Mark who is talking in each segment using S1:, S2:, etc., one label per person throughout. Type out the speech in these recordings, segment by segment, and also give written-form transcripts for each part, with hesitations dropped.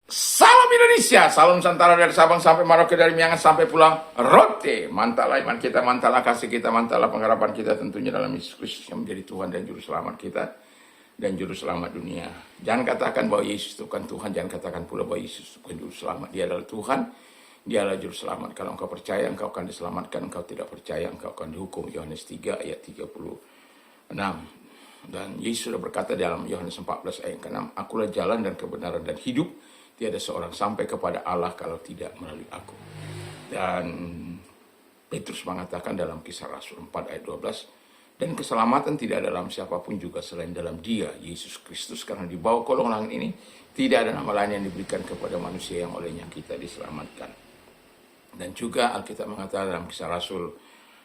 S1: Salam Indonesia, salam Nusantara dari Sabang sampai Merauke, dari Miangas sampai Pulau Rote. Mantaplah iman kita, mantaplah kasih kita, mantaplah pengharapan kita tentunya dalam Yesus Kristus yang menjadi Tuhan dan Juru Selamat kita dan Juru Selamat dunia. Jangan katakan bahwa Yesus itu bukan Tuhan, jangan katakan pula bahwa Yesus itu bukan Juru Selamat. Dia adalah Tuhan, Dia adalah Juru Selamat. Kalau engkau percaya, engkau akan diselamatkan. Engkau tidak percaya, engkau akan dihukum. Yohanes 3 ayat 36. Dan Yesus sudah berkata dalam Yohanes 14 ayat ke-6, Akulah jalan dan kebenaran dan hidup. Tiada seorang sampai kepada Allah kalau tidak melalui aku. Dan Petrus mengatakan dalam Kisah Rasul 4 ayat 12, dan keselamatan tidak ada dalam siapapun juga selain dalam Dia, Yesus Kristus, karena di bawah kolong langit ini tidak ada nama lain yang diberikan kepada manusia yang olehnya kita diselamatkan. Dan juga Alkitab mengatakan dalam Kisah Rasul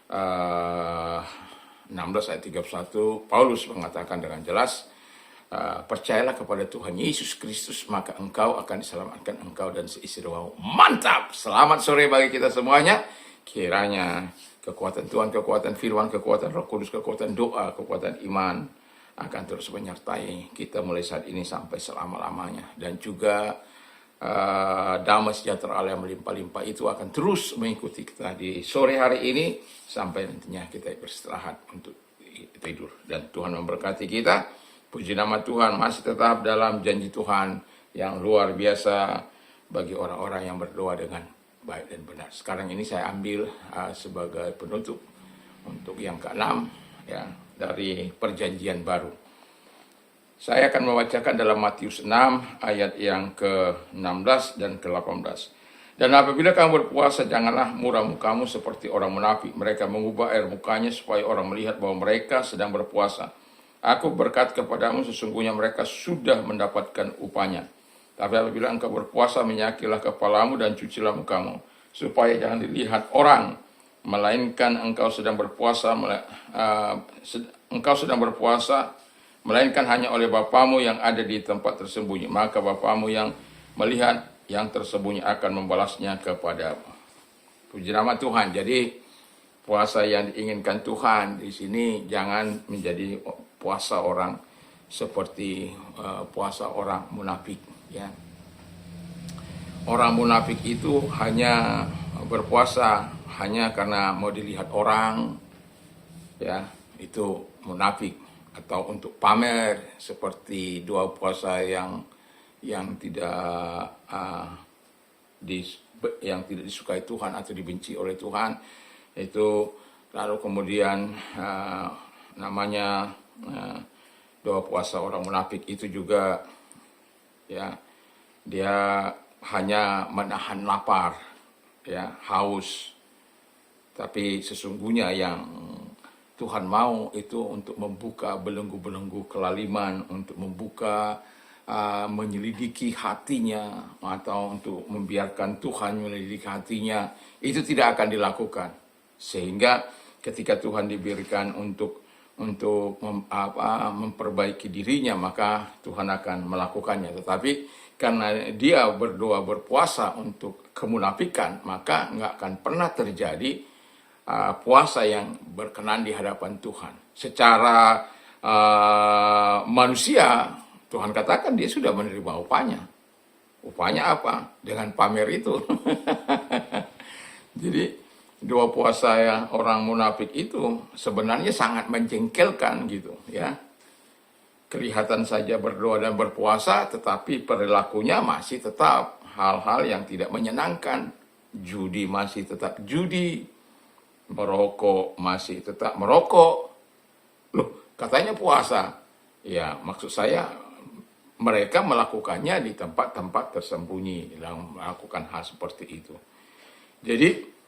S1: 16 ayat 31, Paulus mengatakan dengan jelas, percayalah kepada Tuhan Yesus Kristus, maka engkau akan diselamatkan, engkau dan seisi rumahmu. Mantap! Selamat sore bagi kita semuanya. Kiranya kekuatan Tuhan, kekuatan firman, kekuatan Roh Kudus, kekuatan doa, kekuatan iman akan terus menyertai kita mulai saat ini sampai selama-lamanya. Dan juga damai sejahtera Allah yang melimpah-limpah itu akan terus mengikuti kita di sore hari ini sampai nantinya kita beristirahat untuk tidur. Dan Tuhan memberkati kita. Puji nama Tuhan, masih tetap dalam janji Tuhan yang luar biasa bagi orang-orang yang berdoa dengan baik dan benar. Sekarang ini saya ambil sebagai penutup untuk yang ke-6 ya, dari perjanjian baru. Saya akan membacakan dalam Matius 6 ayat yang ke-16 dan ke-18. Dan apabila kamu berpuasa, janganlah muram mukamu seperti orang munafik. Mereka mengubah air mukanya supaya orang melihat bahwa mereka sedang berpuasa. Aku berkata kepadamu, sesungguhnya mereka sudah mendapatkan upahnya. Tapi apabila engkau berpuasa, minyakilah kepalamu dan cucilah mukamu, supaya jangan dilihat orang, melainkan engkau sedang berpuasa, melainkan hanya oleh Bapamu yang ada di tempat tersembunyi. Maka Bapamu yang melihat yang tersembunyi akan membalasnya kepadamu. Puji nama Tuhan. Jadi puasa yang diinginkan Tuhan di sini jangan menjadi puasa orang seperti puasa orang munafik, ya. Orang munafik itu hanya berpuasa hanya karena mau dilihat orang, ya, itu munafik, atau untuk pamer seperti doa puasa yang tidak yang tidak disukai Tuhan atau dibenci oleh Tuhan itu. Lalu kemudian namanya doa puasa orang munafik itu juga, ya, dia hanya menahan lapar, ya, haus. Tapi sesungguhnya yang Tuhan mau itu untuk membuka belenggu-belenggu kelaliman, untuk membuka menyelidiki hatinya, atau untuk membiarkan Tuhan menyelidiki hatinya, itu tidak akan dilakukan. Sehingga ketika Tuhan diberikan untuk memperbaiki dirinya, maka Tuhan akan melakukannya. Tetapi karena dia berdoa berpuasa untuk kemunafikan, maka nggak akan pernah terjadi puasa yang berkenan di hadapan Tuhan. Secara manusia, Tuhan katakan dia sudah menerima upahnya. Upahnya apa? Dengan pamer itu. Jadi doa puasa yang orang munafik itu sebenarnya sangat menjengkelkan gitu, ya. Kelihatan saja berdoa dan berpuasa, tetapi perilakunya masih tetap hal-hal yang tidak menyenangkan. Judi masih tetap judi, merokok masih tetap merokok. Loh, katanya puasa. Ya, maksud saya mereka melakukannya di tempat-tempat tersembunyi, dalam melakukan hal seperti itu. Jadi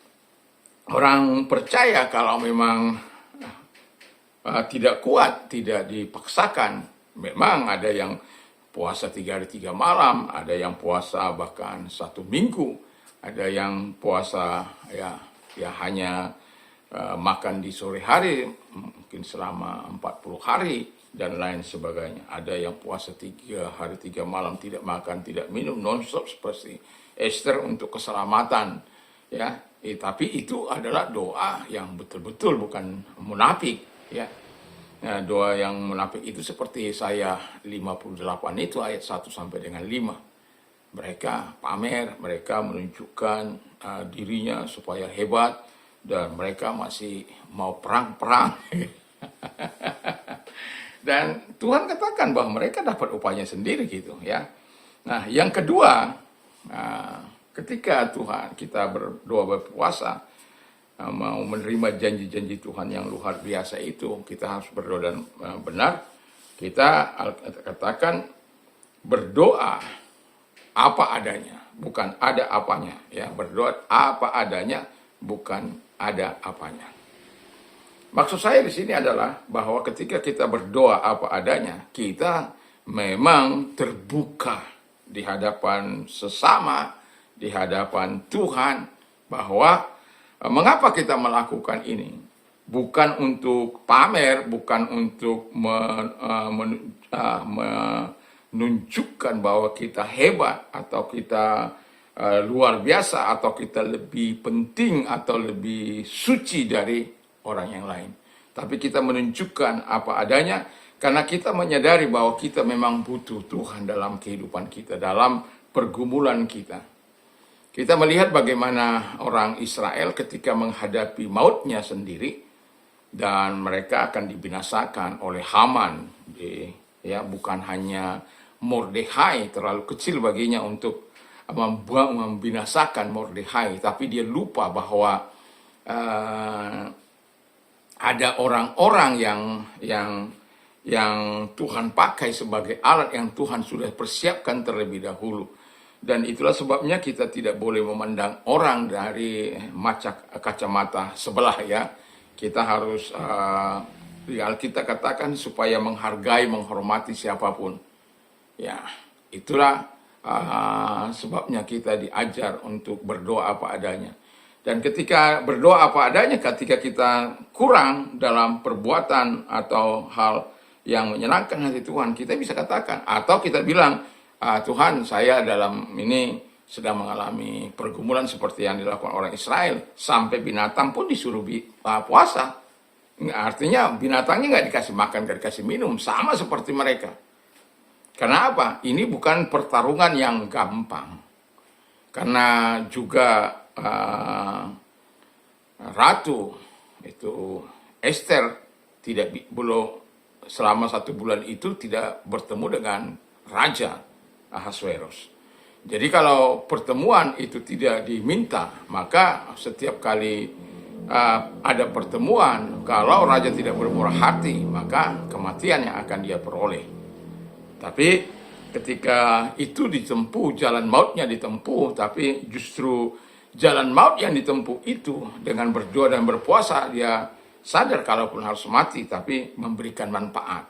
S1: orang percaya kalau memang tidak kuat, tidak dipaksakan. Memang ada yang puasa 3 hari 3 malam, ada yang puasa bahkan 1 minggu, ada yang puasa ya hanya makan di sore hari, mungkin selama 40 hari, dan lain sebagainya. Ada yang puasa 3 hari 3 malam, tidak makan, tidak minum, non-stop seperti Esther untuk keselamatan, ya. Tapi itu adalah doa yang betul-betul bukan munafik, ya. Nah, doa yang munafik itu seperti Yesaya 58 itu ayat 1 sampai dengan 5. Mereka pamer, mereka menunjukkan dirinya supaya hebat, dan mereka masih mau perang-perang. Dan Tuhan katakan bahwa mereka dapat upahnya sendiri gitu ya. Nah, yang kedua, ketika Tuhan kita berdoa berpuasa, mau menerima janji-janji Tuhan yang luar biasa itu, kita harus berdoa dan benar. Kita katakan berdoa apa adanya, bukan ada apanya. Ya, berdoa apa adanya, bukan ada apanya. Maksud saya di sini adalah bahwa ketika kita berdoa apa adanya, kita memang terbuka di hadapan sesama, di hadapan Tuhan, bahwa mengapa kita melakukan ini? Bukan untuk pamer, bukan untuk menunjukkan bahwa kita hebat, atau kita luar biasa, atau kita lebih penting, atau lebih suci dari orang yang lain. Tapi kita menunjukkan apa adanya, karena kita menyadari bahwa kita memang butuh Tuhan dalam kehidupan kita, dalam pergumulan kita. Kita melihat bagaimana orang Israel ketika menghadapi mautnya sendiri, dan mereka akan dibinasakan oleh Haman. Ya, bukan hanya Mordekhai, terlalu kecil baginya untuk membinasakan Mordekhai, tapi dia lupa bahwa ada orang-orang yang Tuhan pakai sebagai alat yang Tuhan sudah persiapkan terlebih dahulu. Dan itulah sebabnya kita tidak boleh memandang orang dari kacamata sebelah ya. Kita harus, kita katakan supaya menghargai, menghormati siapapun. Ya, itulah sebabnya kita diajar untuk berdoa apa adanya. Dan ketika berdoa apa adanya, ketika kita kurang dalam perbuatan atau hal yang menyenangkan hati Tuhan, kita bisa katakan, atau kita bilang, Tuhan, saya dalam ini sedang mengalami pergumulan seperti yang dilakukan orang Israel, sampai binatang pun disuruh puasa. Artinya binatangnya nggak dikasih makan, nggak dikasih minum, sama seperti mereka. Karena apa? Ini bukan pertarungan yang gampang. Karena juga Ratu itu Esther belum selama 1 bulan itu tidak bertemu dengan Raja Ahasuerus. Jadi kalau pertemuan itu tidak diminta, maka setiap kali ada pertemuan, kalau raja tidak bermurah hati, maka kematian yang akan dia peroleh. Tapi ketika itu ditempuh, jalan mautnya ditempuh, tapi justru jalan maut yang ditempuh itu dengan berdoa dan berpuasa, dia sadar kalaupun harus mati, tapi memberikan manfaat,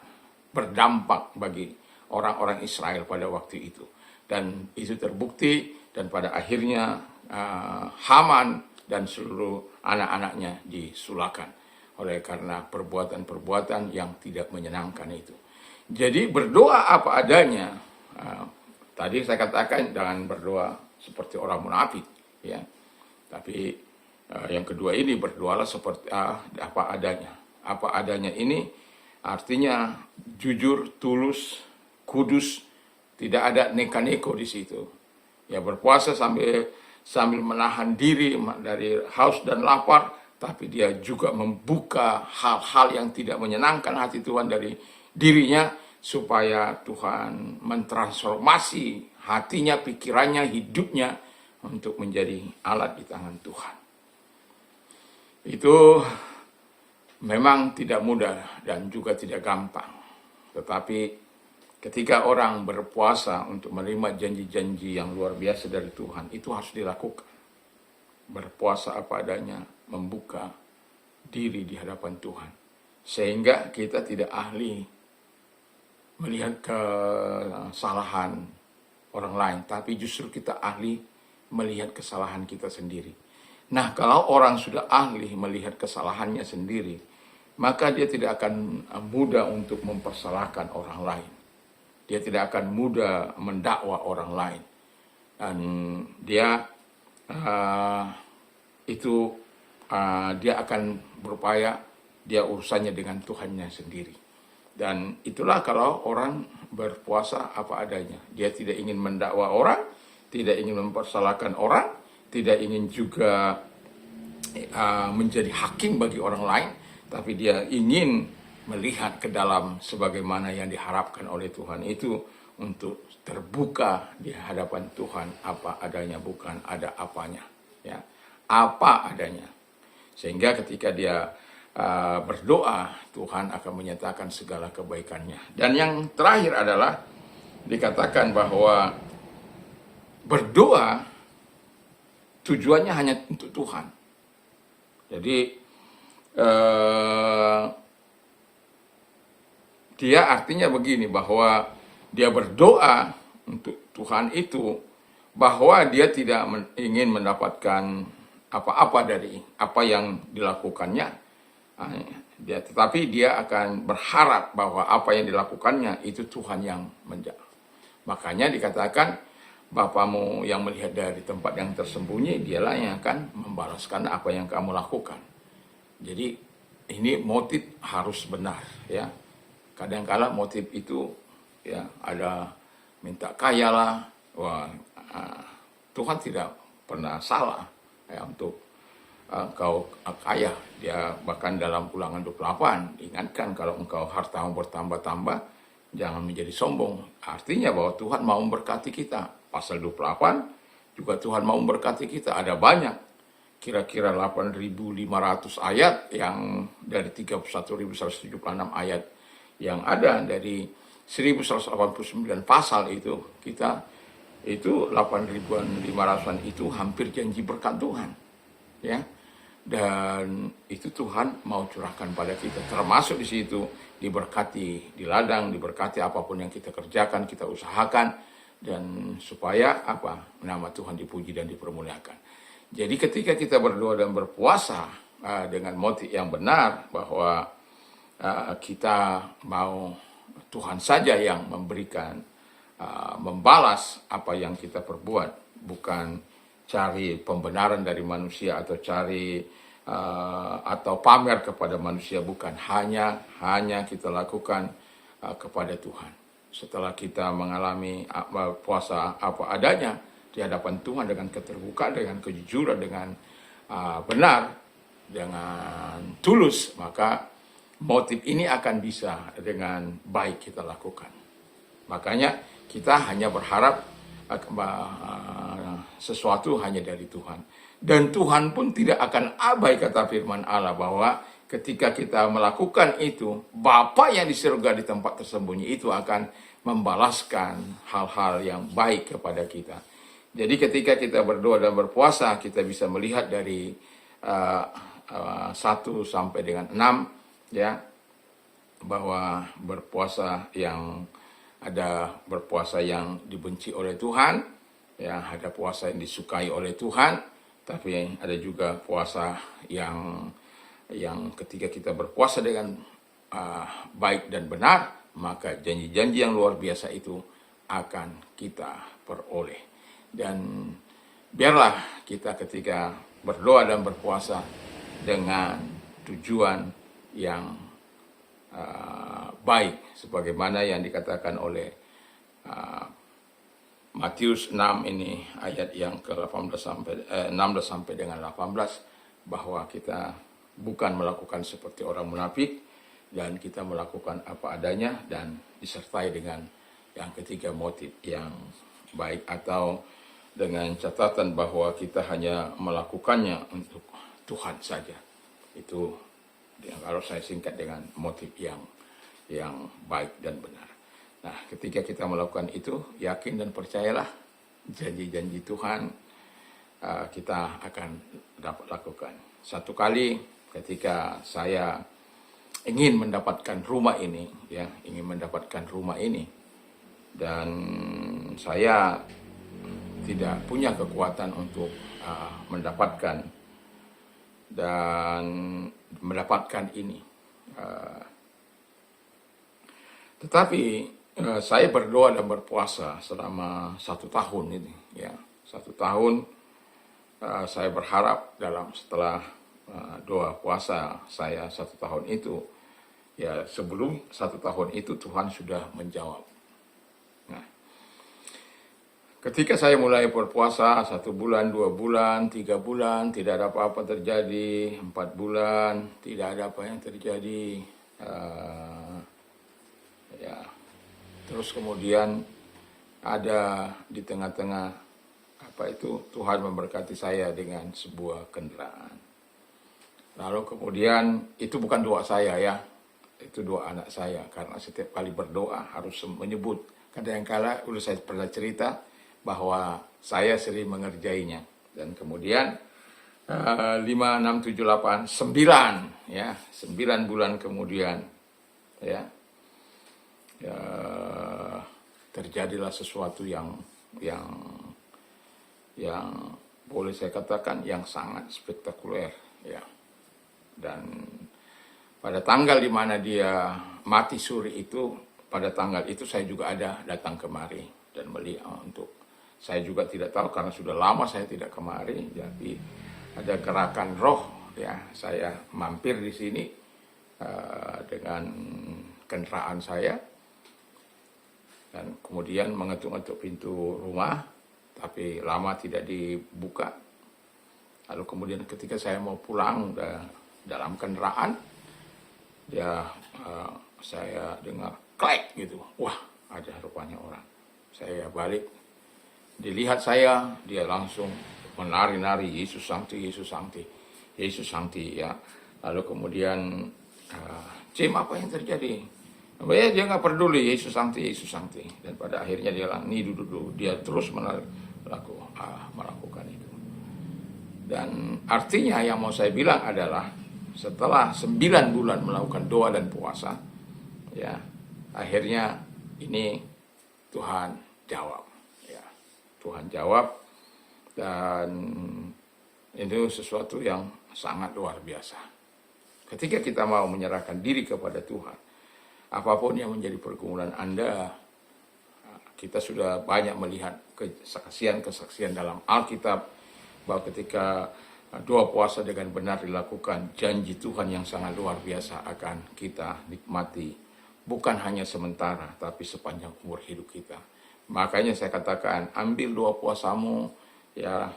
S1: berdampak bagi orang-orang Israel pada waktu itu. Dan itu terbukti, dan pada akhirnya Haman dan seluruh anak-anaknya disulakan oleh karena perbuatan-perbuatan yang tidak menyenangkan itu. Jadi berdoa apa adanya. Tadi saya katakan jangan berdoa seperti orang munafik, ya. Tapi yang kedua ini berdoalah seperti apa adanya. Apa adanya ini artinya jujur, tulus, kudus. Tidak ada neka-neko di situ. Ya, berpuasa sambil menahan diri dari haus dan lapar, tapi dia juga membuka hal-hal yang tidak menyenangkan hati Tuhan dari dirinya, supaya Tuhan mentransformasi hatinya, pikirannya, hidupnya untuk menjadi alat di tangan Tuhan. Itu memang tidak mudah dan juga tidak gampang. Tetapi ketika orang berpuasa untuk menerima janji-janji yang luar biasa dari Tuhan, itu harus dilakukan. Berpuasa apa adanya, membuka diri di hadapan Tuhan. Sehingga kita tidak ahli melihat kesalahan orang lain, tapi justru kita ahli melihat kesalahan kita sendiri. Nah, kalau orang sudah ahli melihat kesalahannya sendiri, maka dia tidak akan mudah untuk mempersalahkan orang lain. Dia tidak akan mudah mendakwa orang lain. Dan dia dia akan berupaya, dia urusannya dengan Tuhannya sendiri. Dan itulah kalau orang berpuasa apa adanya. Dia tidak ingin mendakwa orang, tidak ingin mempersalahkan orang, tidak ingin juga menjadi hakim bagi orang lain, tapi dia ingin melihat ke dalam sebagaimana yang diharapkan oleh Tuhan itu, untuk terbuka di hadapan Tuhan apa adanya, bukan ada apanya, ya, apa adanya. Sehingga ketika dia berdoa, Tuhan akan menyatakan segala kebaikannya. Dan yang terakhir adalah dikatakan bahwa berdoa tujuannya hanya untuk Tuhan. Jadi dia artinya begini, bahwa dia berdoa untuk Tuhan itu, bahwa dia tidak ingin mendapatkan apa-apa dari apa yang dilakukannya, tetapi dia akan berharap bahwa apa yang dilakukannya itu Tuhan yang menjawab. Makanya dikatakan, Bapamu yang melihat dari tempat yang tersembunyi, dialah yang akan membalaskan apa yang kamu lakukan. Jadi ini motif harus benar, ya. Kadang-kala motif itu, ya, ada minta kaya lah. Wah, Tuhan tidak pernah salah, ya, untuk engkau kaya. Dia bahkan dalam Ulangan 28 ingatkan, kalau engkau hartamu bertambah-tambah, jangan menjadi sombong. Artinya bahwa Tuhan mau memberkati kita. Pasal 28 juga Tuhan mau memberkati kita. Ada banyak, kira-kira 8.500 ayat, yang dari 31.176 ayat yang ada dari 1189 pasal itu, kita itu 8.500-an itu hampir janji berkat Tuhan, ya. Dan itu Tuhan mau curahkan pada kita, termasuk di situ diberkati di ladang, diberkati apapun yang kita kerjakan, kita usahakan, dan supaya apa, nama Tuhan dipuji dan dipermuliakan. Jadi ketika kita berdoa dan berpuasa dengan motif yang benar, bahwa kita mau Tuhan saja yang memberikan, membalas apa yang kita perbuat, bukan cari pembenaran dari manusia atau cari atau pamer kepada manusia, bukan, hanya kita lakukan kepada Tuhan. Setelah kita mengalami puasa apa adanya di hadapan Tuhan, dengan keterbukaan, dengan kejujuran, dengan benar, dengan tulus, maka motif ini akan bisa dengan baik kita lakukan. Makanya kita hanya berharap sesuatu hanya dari Tuhan. Dan Tuhan pun tidak akan abai, kata firman Allah, bahwa ketika kita melakukan itu, Bapa yang di surga di tempat tersembunyi itu akan membalaskan hal-hal yang baik kepada kita. Jadi ketika kita berdoa dan berpuasa, kita bisa melihat dari 1 sampai dengan 6, ya, bahwa berpuasa yang ada berpuasa yang dibenci oleh Tuhan, ya, ada puasa yang disukai oleh Tuhan, tapi ada juga puasa yang ketika kita berpuasa dengan baik dan benar, maka janji-janji yang luar biasa itu akan kita peroleh. Dan biarlah kita ketika berdoa dan berpuasa dengan tujuan yang baik, sebagaimana yang dikatakan oleh Matius 6 ini, ayat yang ke-16 sampai dengan 18, bahwa kita bukan melakukan seperti orang munafik, dan kita melakukan apa adanya, dan disertai dengan yang ketiga, motif yang baik, atau dengan catatan bahwa kita hanya melakukannya untuk Tuhan saja. Itu yang kalau saya singkat dengan motif yang baik dan benar. Nah, ketika kita melakukan itu, yakin dan percayalah, janji-janji Tuhan kita akan dapat lakukan. Satu kali ketika saya ingin mendapatkan rumah ini, ya, dan saya tidak punya kekuatan untuk mendapatkan ini. Tetapi saya berdoa dan berpuasa selama 1 tahun ini, ya, 1 tahun. Saya berharap setelah doa puasa saya 1 tahun itu, ya, sebelum 1 tahun itu Tuhan sudah menjawab. Nah, Ketika saya mulai berpuasa 1 bulan, 2 bulan, 3 bulan, tidak ada apa-apa terjadi. 4 bulan, tidak ada apa yang terjadi. Ya, terus kemudian ada di tengah-tengah apa itu Tuhan memberkati saya dengan sebuah kendaraan. Lalu kemudian itu bukan doa saya ya, itu doa anak saya karena setiap kali berdoa harus menyebut. Kadang-kala udah saya pernah cerita bahwa saya sering mengerjainya dan kemudian 5, 6, 7, 8, 9 ya 9 bulan kemudian ya terjadilah sesuatu yang boleh saya katakan yang sangat spektakuler ya. Dan pada tanggal di mana dia mati suri itu, pada tanggal itu saya juga ada datang kemari dan melihat untuk saya juga tidak tahu karena sudah lama saya tidak kemari, jadi ada gerakan roh ya, saya mampir di sini dengan kendaraan saya dan kemudian mengetuk-ngetuk pintu rumah tapi lama tidak dibuka. Lalu kemudian ketika saya mau pulang dalam kendaraan ya saya dengar klek gitu, wah ada rupanya orang. Saya balik, dilihat saya, dia langsung menari-nari Yesus Sancti, Yesus Sancti, Yesus Sancti ya. Lalu kemudian Jim apa yang terjadi? Ya, dia nggak peduli Yesus Sancti, Yesus Sancti. Dan pada akhirnya dia bilang, nih duduk, dia terus melakukan itu. Dan artinya yang mau saya bilang adalah setelah 9 bulan melakukan doa dan puasa, ya akhirnya ini Tuhan jawab. Tuhan jawab dan itu sesuatu yang sangat luar biasa. Ketika kita mau menyerahkan diri kepada Tuhan, apapun yang menjadi pergumulan Anda, kita sudah banyak melihat kesaksian-kesaksian dalam Alkitab bahwa ketika doa puasa dengan benar dilakukan, janji Tuhan yang sangat luar biasa akan kita nikmati, bukan hanya sementara tapi sepanjang umur hidup kita. Makanya saya katakan, ambil doa puasamu, ya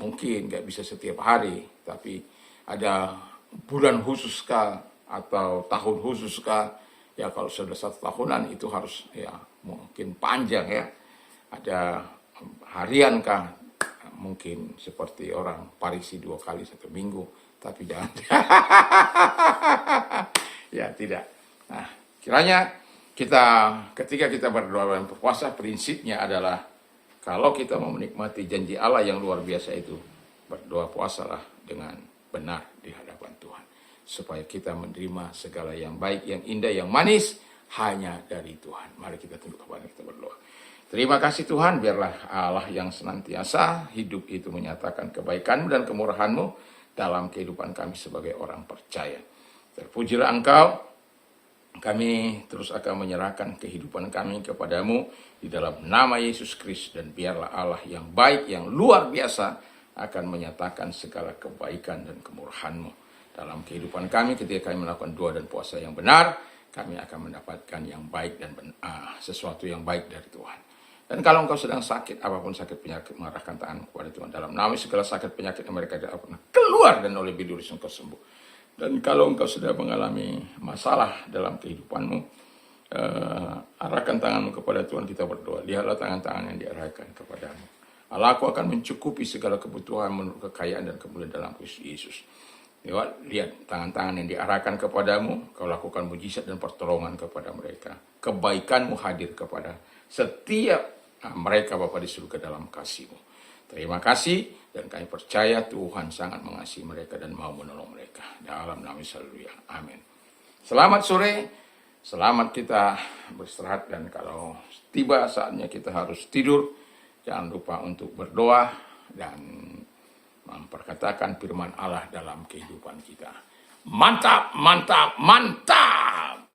S1: mungkin nggak bisa setiap hari, tapi ada bulan khusus kah, atau tahun khusus kah, ya kalau sudah 1 tahunan itu harus ya mungkin panjang ya, ada harian kah, mungkin seperti orang Parisi 2 kali 1 minggu, tapi jangan, ya tidak. Nah, kiranya ketika kita berdoa dan berpuasa, prinsipnya adalah kalau kita mau menikmati janji Allah yang luar biasa itu, berdoa puasalah dengan benar di hadapan Tuhan, supaya kita menerima segala yang baik, yang indah, yang manis hanya dari Tuhan. Mari kita tunduk kepala kita berdoa. Terima kasih Tuhan, biarlah Allah yang senantiasa hidup itu menyatakan kebaikan-Mu dan kemurahan-Mu dalam kehidupan kami sebagai orang percaya. Terpujilah Engkau. Kami terus akan menyerahkan kehidupan kami kepadamu di dalam nama Yesus Kristus, dan biarlah Allah yang baik, yang luar biasa akan menyatakan segala kebaikan dan kemurahan-Mu dalam kehidupan kami. Ketika kami melakukan doa dan puasa yang benar, kami akan mendapatkan yang baik dan sesuatu yang baik dari Tuhan. Dan kalau engkau sedang sakit, apapun sakit penyakit, mengarahkan tangan kepada Tuhan. Dalam nama segala sakit penyakit yang mereka tidak pernah keluar, dan oleh biduris engkau sembuh. Dan kalau engkau sudah mengalami masalah dalam kehidupanmu, arahkan tanganmu kepada Tuhan, kita berdoa. Lihatlah tangan-tangan yang diarahkan kepadamu. Allah, aku akan mencukupi segala kebutuhan menurut kekayaan dan kemuliaan dalam Kristus Yesus. Lihat tangan-tangan yang diarahkan kepadamu, kau lakukan mujizat dan pertolongan kepada mereka. Kebaikanmu hadir kepada setiap mereka Bapa di surga dalam kasih-Mu. Terima kasih, dan kami percaya Tuhan sangat mengasihi mereka dan mau menolong mereka. Dalam nama Yesus, haleluya. Amin. Selamat sore, selamat kita beristirahat, dan kalau tiba saatnya kita harus tidur, jangan lupa untuk berdoa dan memperkatakan firman Allah dalam kehidupan kita. Mantap, mantap, mantap!